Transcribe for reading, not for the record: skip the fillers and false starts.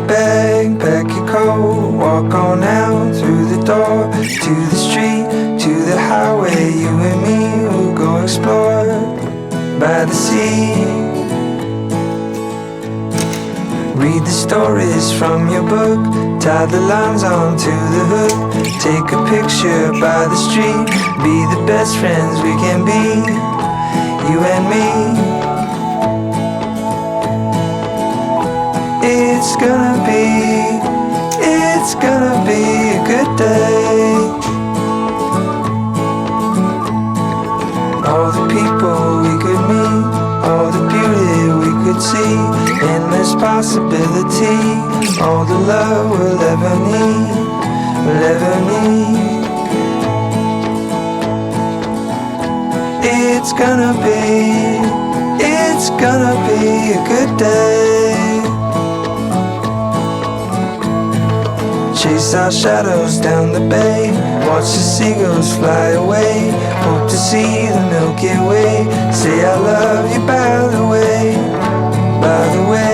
bag, pack your coat, walk on out through the door, to the street, to the highway. You and me will go explore by the sea. Read the stories from your book, tie the lines onto the hook, take a picture by the street, be the best friends we can be, you and me. It's gonna be a good day. All the people we could meet, all the beauty we could see, endless possibility, all the love we'll ever need, we'll ever need. It's gonna be a good day. Chase our shadows down the bay, watch the seagulls fly away, hope to see the Milky Way, say I love you by the way, by the way.